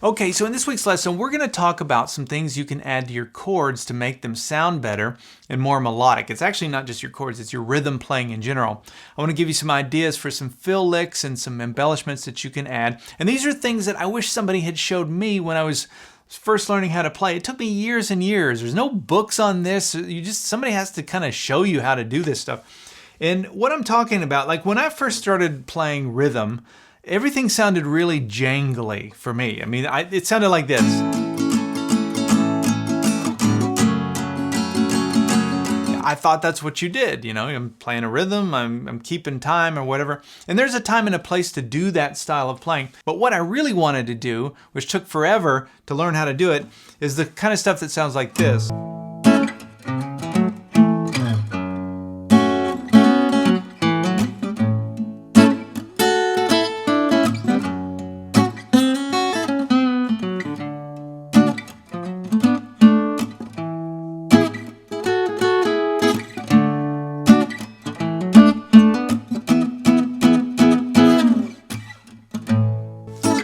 Okay, so in this week's lesson, we're going to talk about some things you can add to your chords to make them sound better and more melodic. It's actually not just your chords, it's your rhythm playing in general. I want to give you some ideas for some fill licks and some embellishments that you can add. And these are things that I wish somebody had showed me when I was first learning how to play. It took me years and years. There's no books on this. Somebody has to kind of show you how to do this stuff. And what I'm talking about, like when I first started playing rhythm, everything sounded really jangly for me. I mean, it sounded like this. I thought that's what you did, you know, I'm playing a rhythm, I'm keeping time or whatever. And there's a time and a place to do that style of playing. But what I really wanted to do, which took forever to learn how to do it, is the kind of stuff that sounds like this.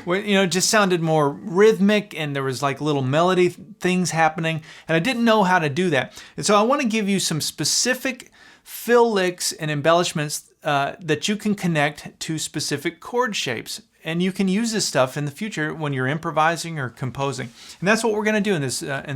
Where, you know, it just sounded more rhythmic and there was like little melody things happening, and I didn't know how to do that. And so I want to give you some specific fill licks and embellishments that you can connect to specific chord shapes. And you can use this stuff in the future when you're improvising or composing. And that's what we're going to do in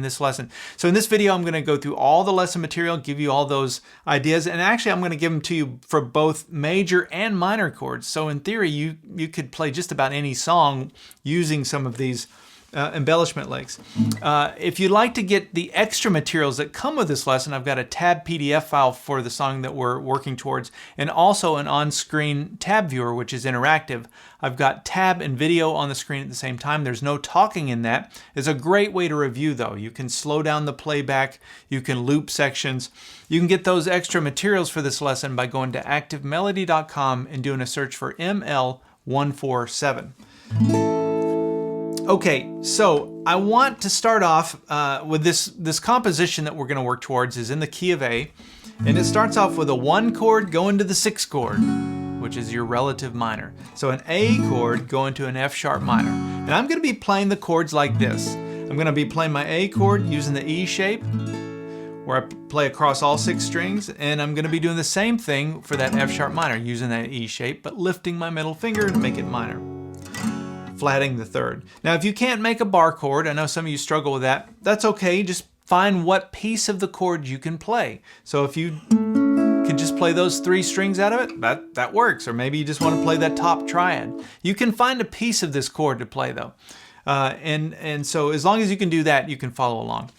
this lesson. So in this video, I'm going to go through all the lesson material, give you all those ideas. And actually, I'm going to give them to you for both major and minor chords. So in theory, you could play just about any song using some of these embellishment licks. If you'd like to get the extra materials that come with this lesson, I've got a tab PDF file for the song that we're working towards, and also an on-screen tab viewer, which is interactive. I've got tab and video on the screen at the same time. There's no talking in that. It's a great way to review though. You can slow down the playback, you can loop sections. You can get those extra materials for this lesson by going to activemelody.com and doing a search for ML147. Okay, so I want to start off with this composition that we're going to work towards is in the key of A, and it starts off with a 1 chord going to the 6 chord, which is your relative minor. So an A chord going to an F sharp minor. And I'm going to be playing the chords like this. I'm going to be playing my A chord using the E shape, where I play across all 6 strings, and I'm going to be doing the same thing for that F sharp minor, using that E shape, but lifting my middle finger to make it minor. Flatting the 3rd. Now, if you can't make a bar chord, I know some of you struggle with that, that's okay. Just find what piece of the chord you can play. So if you could just play those 3 strings out of it, that works. Or maybe you just want to play that top triad. You can find a piece of this chord to play though. And so as long as you can do that, you can follow along.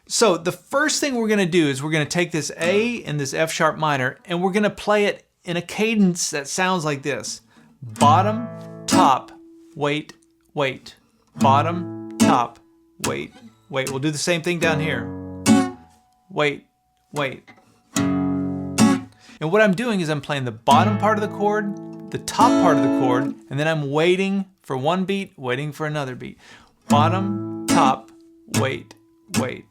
So the first thing we're going to do is we're going to take this A and this F sharp minor, and we're going to play it in a cadence that sounds like this. Bottom, top, wait, wait. Bottom, top, wait, wait. We'll do the same thing down here. Wait, wait. And what I'm doing is I'm playing the bottom part of the chord, the top part of the chord, and then I'm waiting for one beat, waiting for another beat. Bottom, top, wait, wait.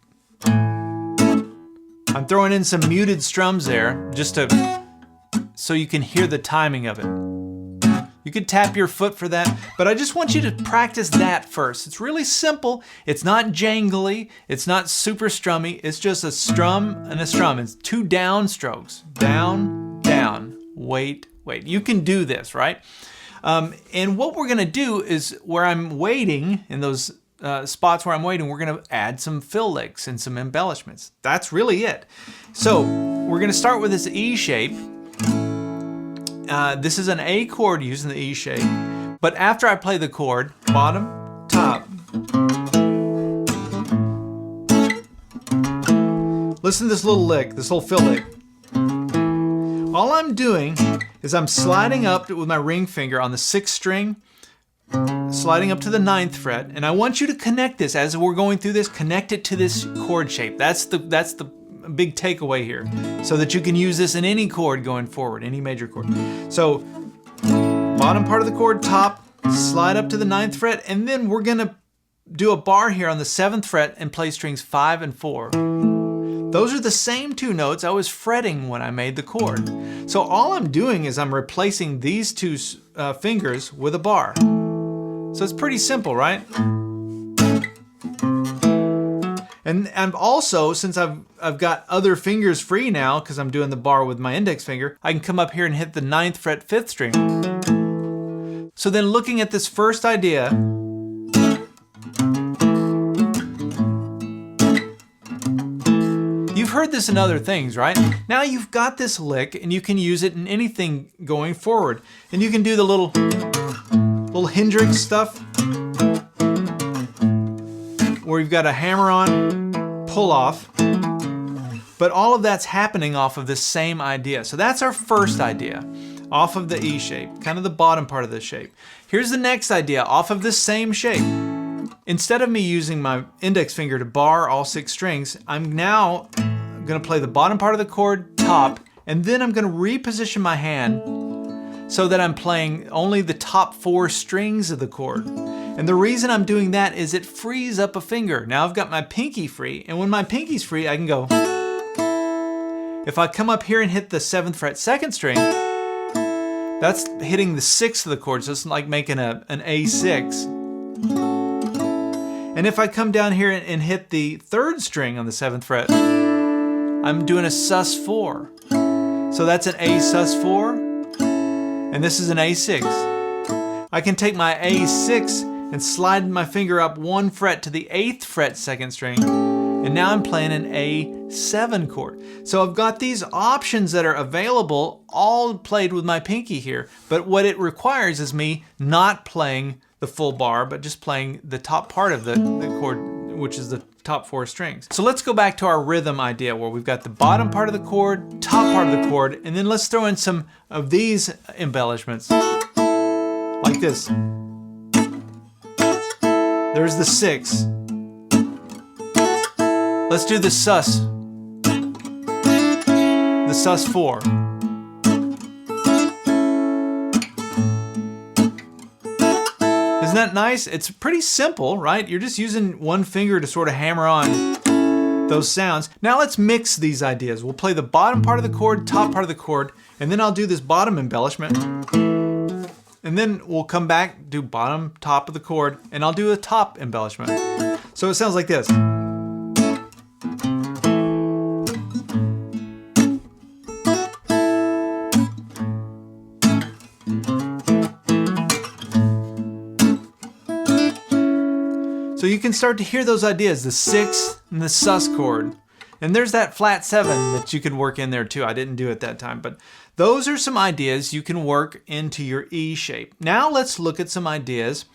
I'm throwing in some muted strums there just so you can hear the timing of it. You could tap your foot for that, but I just want you to practice that first. It's really simple. It's not jangly. It's not super strummy. It's just a strum and a strum. It's 2 down strokes. Down, down, wait, wait. You can do this, right? And what we're going to do is where I'm waiting, in those spots where I'm waiting, we're going to add some fill licks and some embellishments. That's really it. So we're going to start with this E shape. This is an A chord using the E shape, but after I play the chord, bottom, top. Listen to this little lick, this little fill lick. All I'm doing is I'm sliding up with my ring finger on the 6th string, sliding up to the 9th fret, and I want you to connect this, as we're going through this, connect it to this chord shape. That's the big takeaway here, so that you can use this in any chord going forward, any major chord. So bottom part of the chord, top, slide up to the 9th fret, and then we're going to do a bar here on the 7th fret and play strings 5 and 4. Those are the same 2 notes I was fretting when I made the chord. So all I'm doing is I'm replacing these 2 fingers with a bar. So it's pretty simple, right? And also, since I've got other fingers free now, because I'm doing the bar with my index finger, I can come up here and hit the 9th fret 5th string. So then looking at this first idea, you've heard this in other things, right? Now you've got this lick and you can use it in anything going forward. And you can do the little Hendrix stuff, where you've got a hammer-on, pull-off, but all of that's happening off of this same idea. So that's our first idea, off of the E shape, kind of the bottom part of the shape. Here's the next idea, off of this same shape. Instead of me using my index finger to bar all 6 strings, I'm now gonna play the bottom part of the chord, top, and then I'm gonna reposition my hand so that I'm playing only the top 4 strings of the chord. And the reason I'm doing that is it frees up a finger. Now I've got my pinky free, and when my pinky's free, I can go. If I come up here and hit the 7th fret 2nd string, that's hitting the 6th of the chord, so it's like making an A6. And if I come down here and hit the 3rd string on the 7th fret, I'm doing a sus4. So that's an A sus4, and this is an A6. I can take my A6 and slide my finger up 1 fret to the 8th fret 2nd string, and now I'm playing an A7 chord. So I've got these options that are available, all played with my pinky here, but what it requires is me not playing the full bar, but just playing the top part of the chord, which is the top 4 strings. So let's go back to our rhythm idea, where we've got the bottom part of the chord, top part of the chord, and then let's throw in some of these embellishments, like this. There's the 6. Let's do the sus. The sus4. Isn't that nice? It's pretty simple, right? You're just using one finger to sort of hammer on those sounds. Now let's mix these ideas. We'll play the bottom part of the chord, top part of the chord, and then I'll do this bottom embellishment. And then we'll come back, do bottom, top of the chord, and I'll do a top embellishment. So it sounds like this. So you can start to hear those ideas, the 6th and the sus chord. And there's that flat 7 that you can work in there too. I didn't do it that time, but those are some ideas you can work into your E shape. Now let's look at some ideas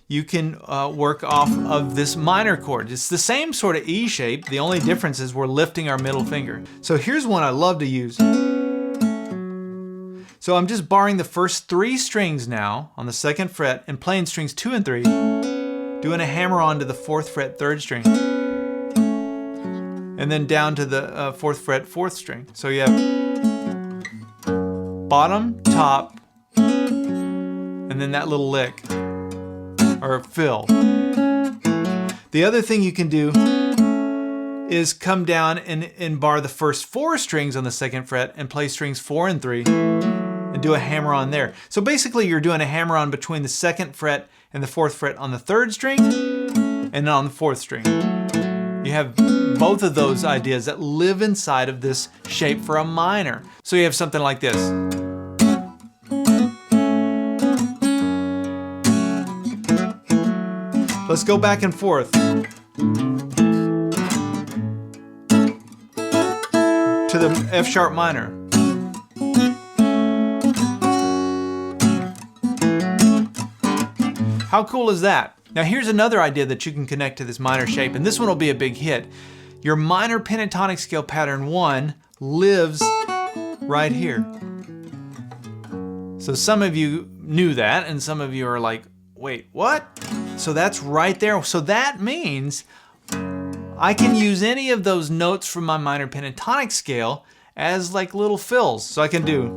you can work off of this minor chord. It's the same sort of E shape. The only difference is we're lifting our middle finger. So here's one I love to use. So I'm just barring the first 3 strings now on the 2nd fret and playing strings 2 and 3, doing a hammer on to the 4th fret 3rd string, and then down to the 4th fret 4th string. So you have bottom, top, and then that little lick, or fill. The other thing you can do is come down and bar the first 4 strings on the 2nd fret and play strings 4 and 3 and do a hammer on there. So basically you're doing a hammer on between the 2nd fret and the 4th fret on the 3rd string and on the 4th string. You have both of those ideas that live inside of this shape for a minor. So you have something like this. Let's go back and forth to the F sharp minor. How cool is that? Now here's another idea that you can connect to this minor shape, and this one will be a big hit. Your minor pentatonic scale pattern 1 lives right here. So some of you knew that, and some of you are like, wait, what? So that's right there. So that means I can use any of those notes from my minor pentatonic scale as like little fills. So I can do.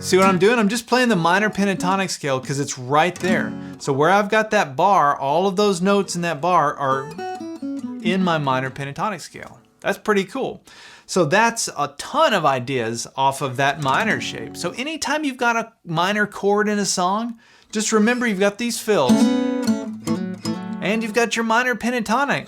See what I'm doing? I'm just playing the minor pentatonic scale because it's right there. So where I've got that bar, all of those notes in that bar are in my minor pentatonic scale. That's pretty cool. So that's a ton of ideas off of that minor shape. So anytime you've got a minor chord in a song, just remember you've got these fills and you've got your minor pentatonic.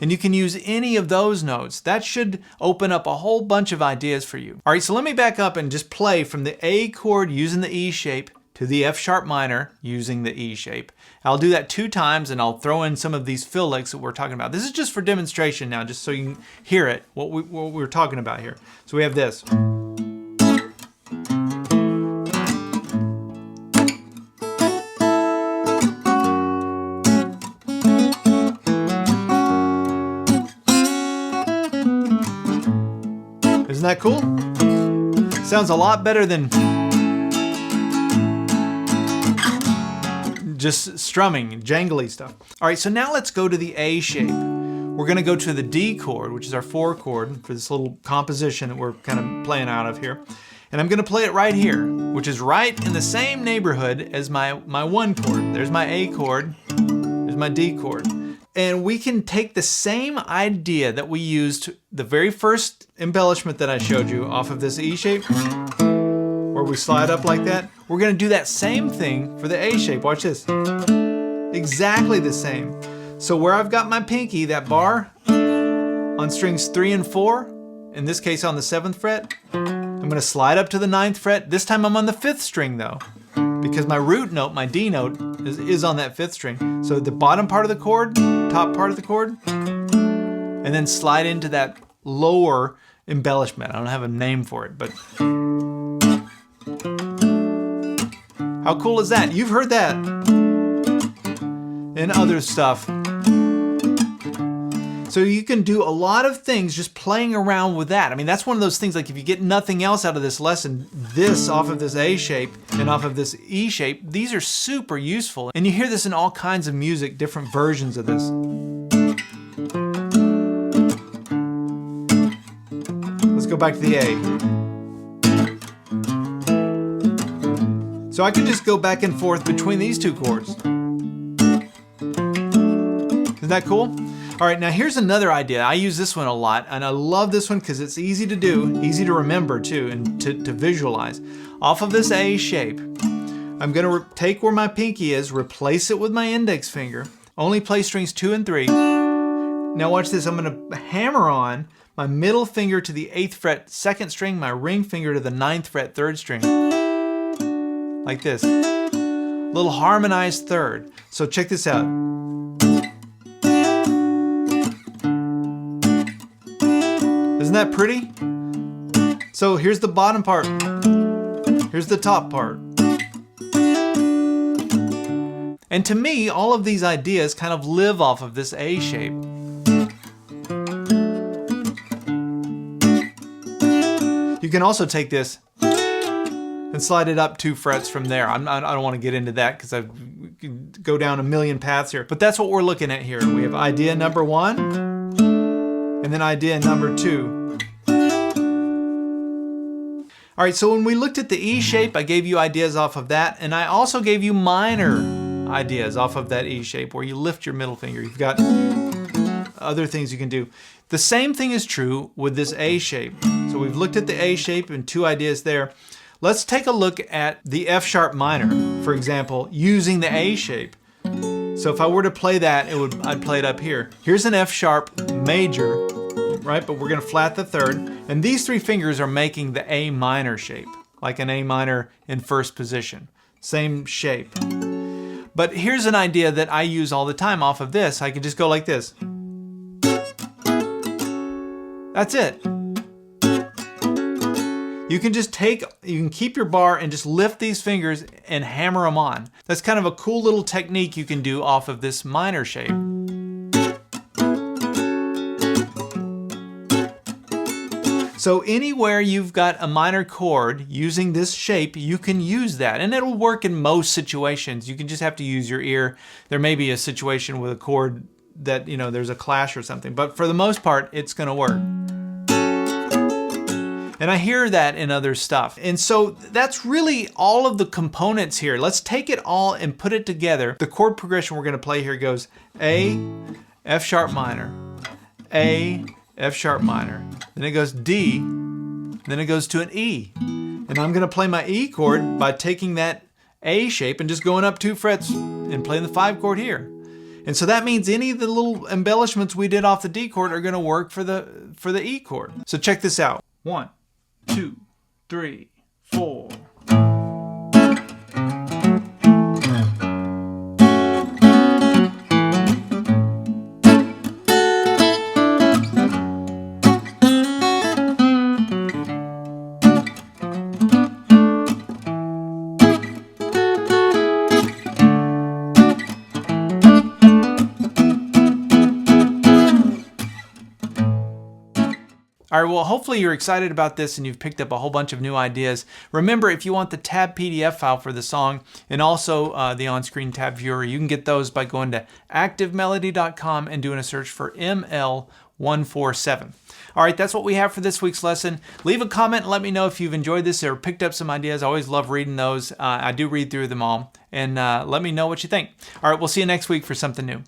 And you can use any of those notes. That should open up a whole bunch of ideas for you. All right, so let me back up and just play from the A chord using the E shape to the F sharp minor using the E shape. I'll do that 2 times and I'll throw in some of these fill licks that we're talking about. This is just for demonstration now, just so you can hear it, what we're talking about here. So we have this. Isn't that cool? Sounds a lot better than just strumming, jangly stuff. All right, so now let's go to the A shape. We're gonna go to the D chord, which is our 4 chord for this little composition that we're kind of playing out of here. And I'm gonna play it right here, which is right in the same neighborhood as my 1 chord. There's my A chord, there's my D chord. And we can take the same idea that we used the very first embellishment that I showed you off of this E shape, where we slide up like that. We're gonna do that same thing for the A shape. Watch this. Exactly the same. So where I've got my pinky, that bar, on strings 3 and 4, in this case on the 7th fret, I'm gonna slide up to the 9th fret. This time I'm on the 5th string though, because my root note, my D note, is on that 5th string. So the bottom part of the chord, top part of the chord, and then slide into that lower embellishment. I don't have a name for it, but how cool is that? You've heard that in other stuff. So you can do a lot of things just playing around with that. I mean, that's one of those things, like if you get nothing else out of this lesson, this off of this A shape and off of this E shape, these are super useful. And you hear this in all kinds of music, different versions of this. Let's go back to the A. So I can just go back and forth between these 2 chords. Isn't that cool? All right, now here's another idea. I use this one a lot, and I love this one because it's easy to do, easy to remember too, and to visualize. Off of this A shape, I'm gonna take where my pinky is, replace it with my index finger, only play strings 2 and 3. Now watch this, I'm gonna hammer on my middle finger to the 8th fret 2nd string, my ring finger to the 9th fret 3rd string. Like this. Little harmonized third. So check this out. Isn't that pretty? So here's the bottom part. Here's the top part. And to me, all of these ideas kind of live off of this A shape. You can also take this and slide it up 2 frets from there. I don't want to get into that because I could go down a million paths here. But that's what we're looking at here. We have idea number 1 and then idea number 2. All right, so when we looked at the E shape, I gave you ideas off of that, and I also gave you minor ideas off of that E shape where you lift your middle finger. You've got other things you can do. The same thing is true with this A shape. So we've looked at the A shape and 2 ideas there. Let's take a look at the F sharp minor, for example, using the A shape. So if I were to play that, I'd play it up here. Here's an F sharp major, right? But we're gonna flat the 3rd. And these 3 fingers are making the A minor shape, like an A minor in 1st position. Same shape. But here's an idea that I use all the time off of this. I can just go like this. That's it. You can just you can keep your bar and just lift these fingers and hammer them on. That's kind of a cool little technique you can do off of this minor shape. So anywhere you've got a minor chord using this shape, you can use that, and it'll work in most situations. You can just have to use your ear. There may be a situation with a chord that, you know, there's a clash or something, but for the most part, it's gonna work. And I hear that in other stuff. And so that's really all of the components here. Let's take it all and put it together. The chord progression we're gonna play here goes A, F sharp minor, A, F sharp minor. Then it goes D, then it goes to an E. And I'm gonna play my E chord by taking that A shape and just going up 2 frets and playing the 5 chord here. And so that means any of the little embellishments we did off the D chord are gonna work for the E chord. So check this out. 1, 2, 3, 4. All right, well, hopefully you're excited about this and you've picked up a whole bunch of new ideas. Remember, if you want the tab PDF file for the song and also the on-screen tab viewer, you can get those by going to activemelody.com and doing a search for ML147. All right, that's what we have for this week's lesson. Leave a comment and let me know if you've enjoyed this or picked up some ideas. I always love reading those. I do read through them all. And let me know what you think. All right, we'll see you next week for something new.